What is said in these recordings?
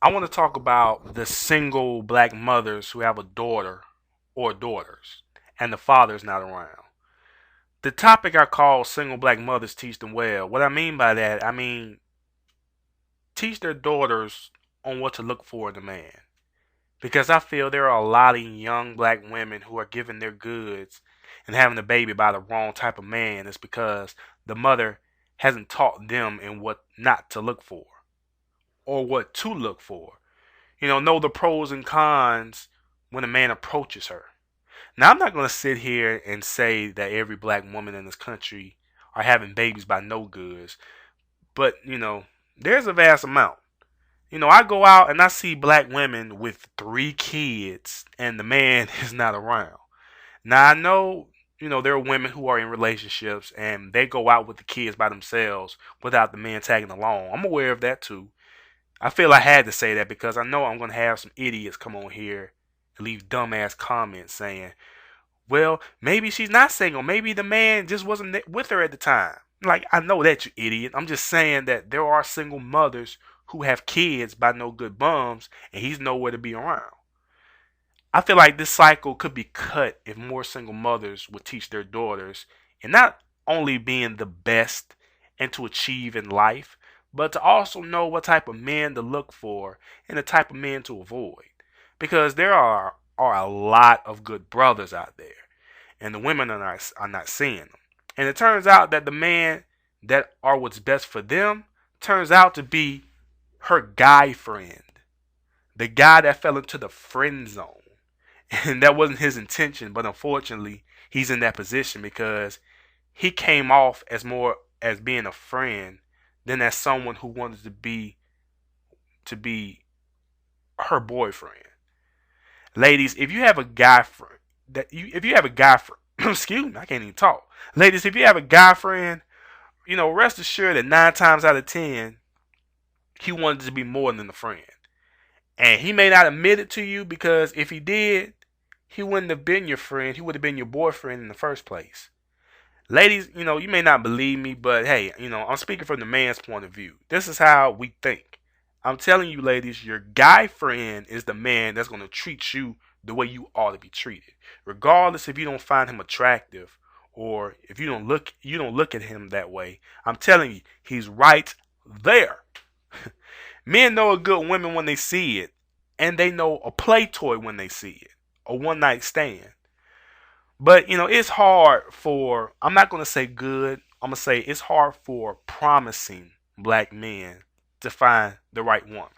I want to talk about the single black mothers who have a daughter or daughters and the father's not around. The topic I call single black mothers teach them well. What I mean by that, I mean teach their daughters on what to look for in a man. Because I feel there are a lot of young black women who are giving their goods and having a baby by the wrong type of man. It's because the mother hasn't taught them in what not to look for or what to look for. Know the pros and cons when a man approaches her. Now, I'm not going to sit here and say that every black woman in this country are having babies by no goods, but, there's a vast amount. I go out and I see black women with 3 kids and the man is not around. Now, I know, there are women who are in relationships and they go out with the kids by themselves without the man tagging along. I'm aware of that too. I feel I had to say that because I know I'm going to have some idiots come on here and leave dumbass comments saying, well, maybe she's not single. Maybe the man just wasn't with her at the time. Like, I know that, you idiot. I'm just saying that there are single mothers who have kids by no good bums and he's nowhere to be around. I feel like this cycle could be cut if more single mothers would teach their daughters and not only being the best and to achieve in life, but to also know what type of men to look for and the type of men to avoid. Because there are a lot of good brothers out there, and the women are not seeing them. And it turns out that the man that are what's best for them turns out to be her guy friend, the guy that fell into the friend zone. And that wasn't his intention, but unfortunately, he's in that position because he came off as more as being a friend than as someone who wanted to be her boyfriend. Ladies, if you have a guy friend if you have a guy friend, excuse me, I can't even talk. Ladies, if you have a guy friend, rest assured that 9 times out of 10, he wanted to be more than a friend. And he may not admit it to you because if he did, he wouldn't have been your friend. He would have been your boyfriend in the first place. Ladies, you may not believe me, but hey, I'm speaking from the man's point of view. This is how we think. I'm telling you, ladies, your guy friend is the man that's going to treat you the way you ought to be treated, regardless if you don't find him attractive or if you don't look at him that way. I'm telling you, he's right there. Men know a good woman when they see it, and they know a play toy when they see it, a one night stand. But it's hard for, I'm not gonna say good, I'm gonna say it's hard for promising black men to find the right woman.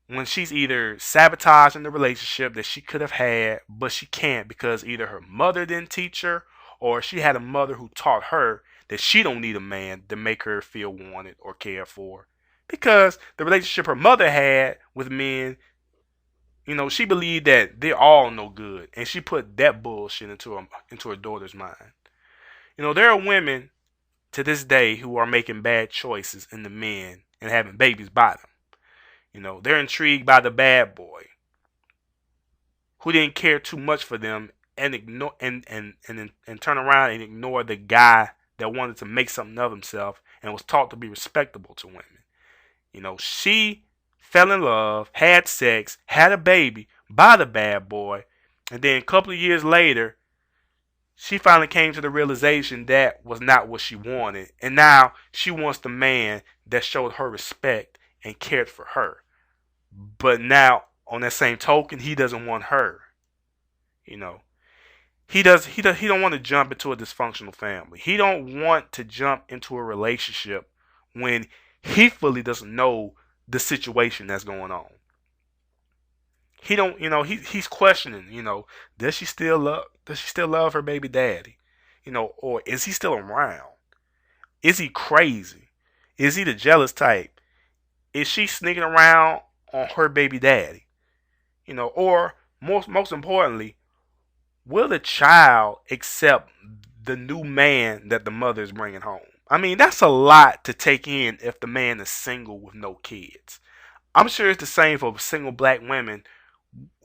When she's either sabotaging the relationship that she could have had, but she can't because either her mother didn't teach her or she had a mother who taught her that she don't need a man to make her feel wanted or cared for. Because the relationship her mother had with men, she believed that they're all no good, and she put that bullshit into her daughter's mind. There are women to this day who are making bad choices in the men and having babies by them. They're intrigued by the bad boy who didn't care too much for them and ignore and turn around and ignore the guy that wanted to make something of himself and was taught to be respectable to women. She fell in love, had sex, had a baby by the bad boy, and then a couple of years later, she finally came to the realization that was not what she wanted. And now she wants the man that showed her respect and cared for her. But now, on that same token, he doesn't want her. You know, he don't want to jump into a dysfunctional family. He don't want to jump into a relationship when he fully doesn't know the situation that's going on. He don't, he's questioning, does she still love her baby daddy? Or is he still around? Is he crazy? Is he the jealous type? Is she sneaking around on her baby daddy? Or most importantly, will the child accept the new man that the mother is bringing home? I mean, that's a lot to take in if the man is single with no kids. I'm sure it's the same for single black women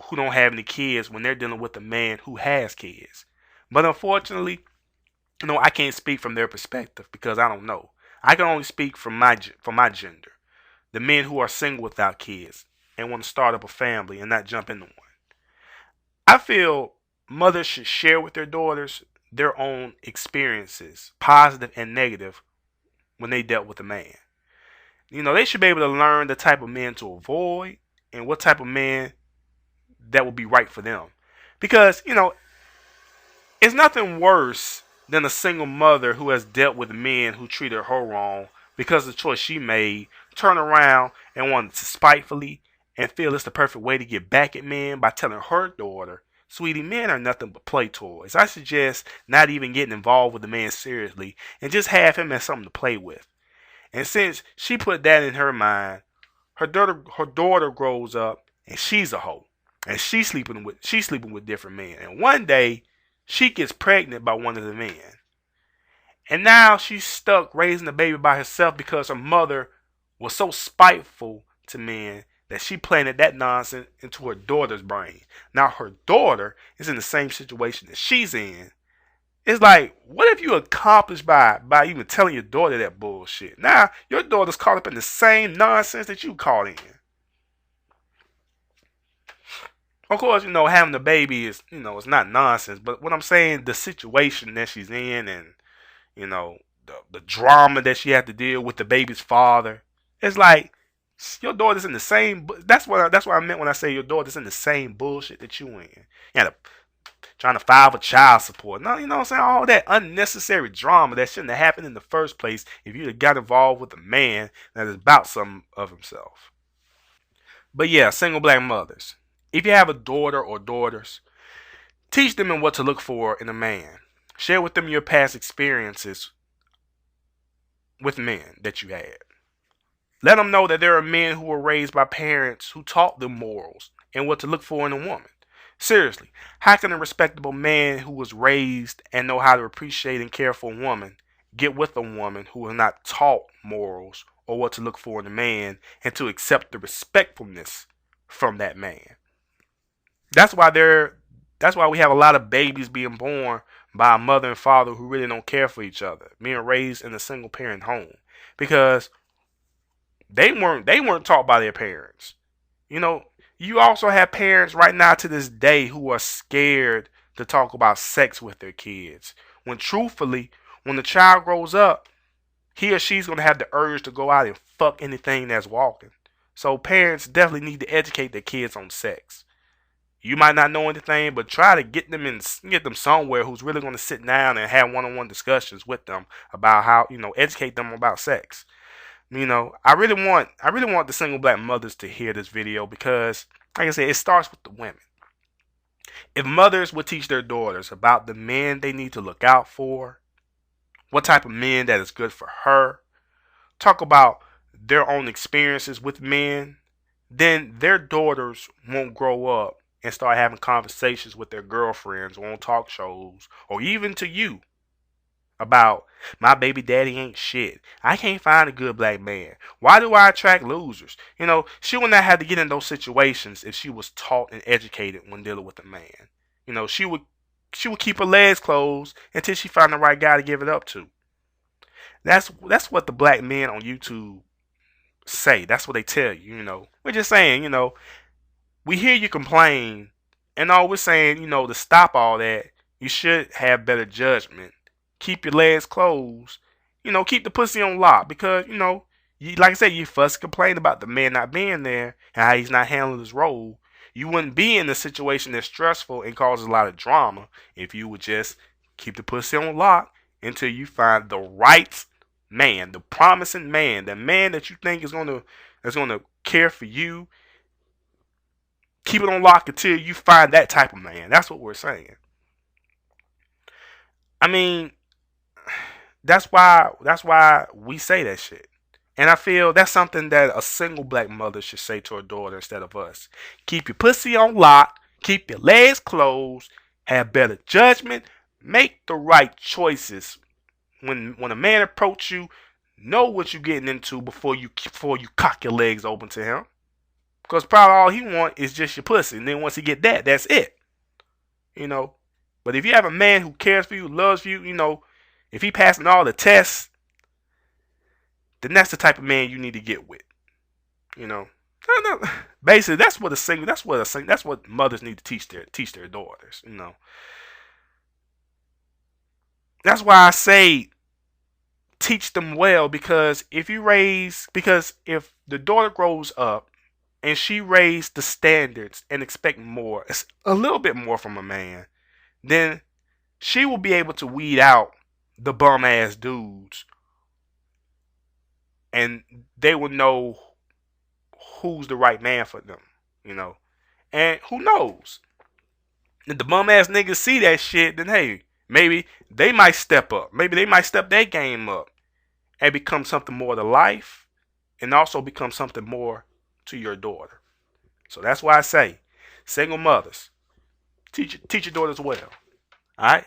who don't have any kids when they're dealing with a man who has kids. But unfortunately, I can't speak from their perspective because I don't know. I can only speak from my gender. the men who are single without kids and want to start up a family and not jump into one. I feel mothers should share with their daughters their own experiences, positive and negative, when they dealt with a man. They should be able to learn the type of men to avoid and what type of man that will be right for them. Because, it's nothing worse than a single mother who has dealt with men who treated her wrong because of the choice she made, turn around and want to spitefully and feel it's the perfect way to get back at men by telling her daughter, sweetie, men are nothing but play toys. I suggest not even getting involved with the man seriously and just have him as something to play with. And since she put that in her mind, her daughter grows up and she's a hoe. And she's sleeping with different men. And one day she gets pregnant by one of the men. And now she's stuck raising the baby by herself because her mother was so spiteful to men that she planted that nonsense into her daughter's brain. Now her daughter is in the same situation that she's in. It's like, what have you accomplished by even telling your daughter that bullshit? Now your daughter's caught up in the same nonsense that you caught in. Of course, having the baby is, it's not nonsense. But what I'm saying, the situation that she's in, and the drama that she had to deal with the baby's father, it's like your daughter's in the same. That's what I meant when I say your daughter's in the same bullshit that you in. You had trying to file for child support. No, you know what I'm saying? All that unnecessary drama that shouldn't have happened in the first place if you'd have got involved with a man that is about something of himself. But yeah, single black mothers. If you have a daughter or daughters, teach them in what to look for in a man. Share with them your past experiences with men that you had. Let them know that there are men who were raised by parents who taught them morals and what to look for in a woman. Seriously, how can a respectable man who was raised and know how to appreciate and care for a woman get with a woman who was not taught morals or what to look for in a man and to accept the respectfulness from that man? That's why we have a lot of babies being born by a mother and father who really don't care for each other, being raised in a single parent home, because they weren't taught by their parents. You also have parents right now to this day who are scared to talk about sex with their kids. When truthfully, when the child grows up, he or she's going to have the urge to go out and fuck anything that's walking. So parents definitely need to educate their kids on sex. You might not know anything, but try to get them somewhere who's really going to sit down and have one-on-one discussions with them about how, educate them about sex. I really want the single black mothers to hear this video because, like I said, it starts with the women. If mothers would teach their daughters about the men they need to look out for, what type of men that is good for her, talk about their own experiences with men, then their daughters won't grow up and start having conversations with their girlfriends or on talk shows or even to you about my baby daddy ain't shit. I can't find a good black man. Why do I attract losers? She would not have to get in those situations if she was taught and educated when dealing with a man. She would keep her legs closed until she found the right guy to give it up to. That's what the black men on YouTube say. That's what they tell you. We're just saying, we hear you complain, and all we're saying, to stop all that, you should have better judgment. Keep your legs closed. Keep the pussy on lock because, like I said, you fuss complain about the man not being there and how he's not handling his role. You wouldn't be in a situation that's stressful and causes a lot of drama if you would just keep the pussy on lock until you find the right man, the promising man, the man that you think is gonna care for you. Keep it on lock until you find that type of man. That's what we're saying. I mean, that's why we say that shit. And I feel that's something that a single black mother should say to her daughter instead of us. Keep your pussy on lock, keep your legs closed, have better judgment, make the right choices. When a man approach you, know what you're getting into before you cock your legs open to him. Because probably all he want is just your pussy. And then once he get that, that's it. But if you have a man who cares for you, loves you, if he passing all the tests, then that's the type of man you need to get with. You know, basically that's what mothers need to teach their daughters. You know, that's why I say teach them well, because if the daughter grows up and she raised the standards and expect more, a little bit more from a man, then she will be able to weed out the bum ass dudes, and they will know who's the right man for them, you know. And who knows? If the bum ass niggas see that shit, then hey, maybe they might step up. Maybe they might step their game up and become something more to life, and also become something more to your daughter. So that's why I say, single mothers, teach your daughters well. All right.